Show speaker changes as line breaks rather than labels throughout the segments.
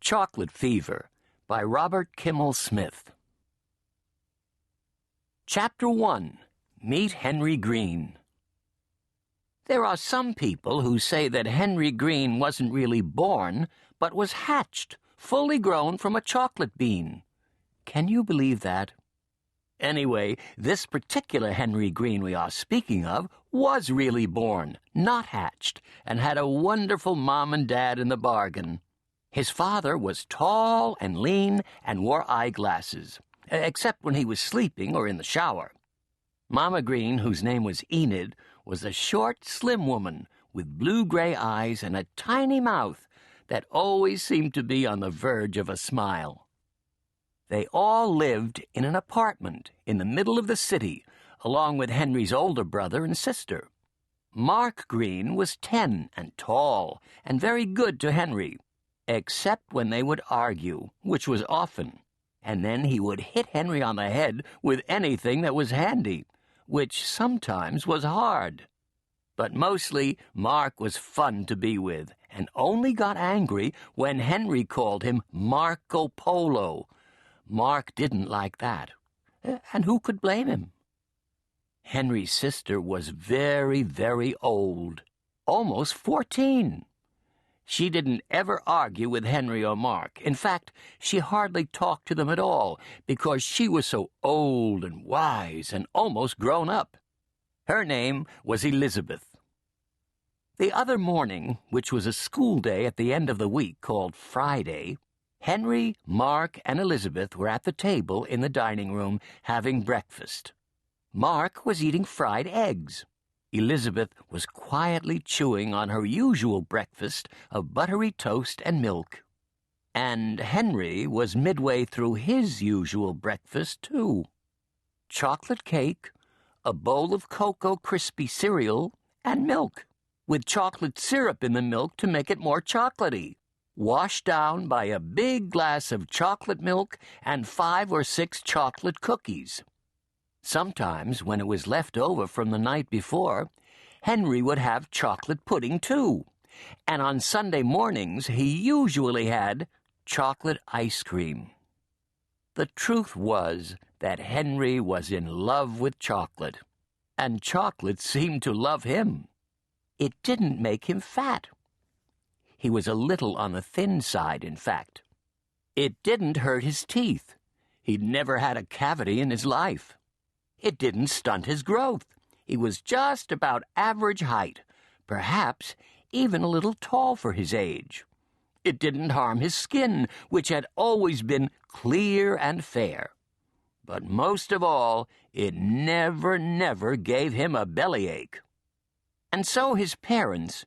Chocolate Fever by Robert Kimmel Smith. Chapter 1. Meet Henry Green. There are some people who say that Henry Green wasn't really born, but was hatched, fully grown from a chocolate bean. Can you believe that? Anyway, this particular Henry Green we are speaking of was really born, not hatched, and had a wonderful mom and dad in the bargain. His father was tall and lean and wore eyeglasses, except when he was sleeping or in the shower. Mama Green, whose name was Enid, was a short, slim woman with blue-gray eyes and a tiny mouth that always seemed to be on the verge of a smile. They all lived in an apartment in the middle of the city, along with Henry's older brother and sister. Mark Green was 10 and tall and very good to Henry, except when they would argue, which was often, and then he would hit Henry on the head with anything that was handy, which sometimes was hard. But mostly, Mark was fun to be with, and only got angry when Henry called him Marco Polo. Mark didn't like that, and who could blame him? Henry's sister was very, very old, almost 14. She didn't ever argue with Henry or Mark. In fact, she hardly talked to them at all because she was so old and wise and almost grown up. Her name was Elizabeth. The other morning, which was a school day at the end of the week called Friday, Henry, Mark, and Elizabeth were at the table in the dining room having breakfast. Mark was eating fried eggs. Elizabeth was quietly chewing on her usual breakfast of buttery toast and milk. And Henry was midway through his usual breakfast, too. Chocolate cake, a bowl of Cocoa Crispy cereal, and milk, with chocolate syrup in the milk to make it more chocolatey, washed down by a big glass of chocolate milk and 5 or 6 chocolate cookies. Sometimes, when it was left over from the night before, Henry would have chocolate pudding, too. And on Sunday mornings, he usually had chocolate ice cream. The truth was that Henry was in love with chocolate, and chocolate seemed to love him. It didn't make him fat. He was a little on the thin side, in fact. It didn't hurt his teeth. He'd never had a cavity in his life. It didn't stunt his growth. He was just about average height, perhaps even a little tall for his age. It didn't harm his skin, which had always been clear and fair. But most of all, it never gave him a bellyache. And so his parents,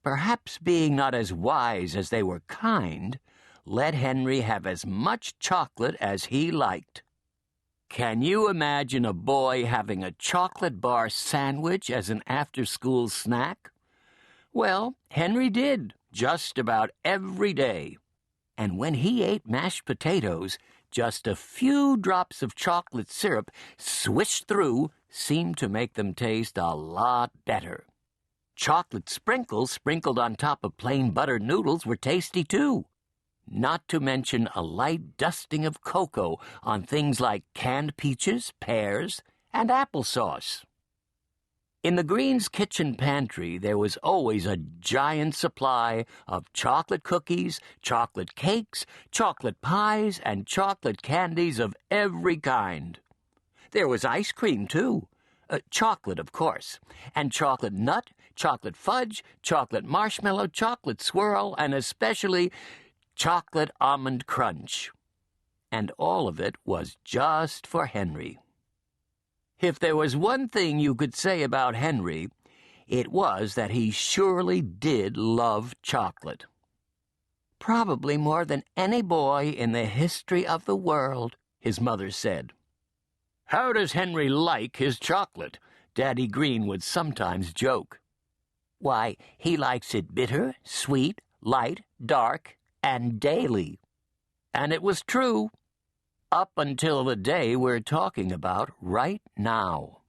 perhaps being not as wise as they were kind, let Henry have as much chocolate as he liked. Can you imagine a boy having a chocolate bar sandwich as an after-school snack? Well, Henry did, just about every day. And when he ate mashed potatoes, just a few drops of chocolate syrup swished through seemed to make them taste a lot better. Chocolate sprinkles sprinkled on top of plain buttered noodles were tasty, too. Not to mention a light dusting of cocoa on things like canned peaches, pears, and applesauce. In the Greens' kitchen pantry, there was always a giant supply of chocolate cookies, chocolate cakes, chocolate pies, and chocolate candies of every kind. There was ice cream, too. Chocolate, of course, and chocolate nut, chocolate fudge, chocolate marshmallow, chocolate swirl, and especially chocolate almond crunch. And all of it was just for Henry. If there was one thing you could say about Henry, it was that he surely did love chocolate. Probably more than any boy in the history of the world, his mother said. "How does Henry like his chocolate?" Daddy Green would sometimes joke. "Why, he likes it bitter, sweet, light, dark, and daily." And it was true, up until the day we're talking about right now.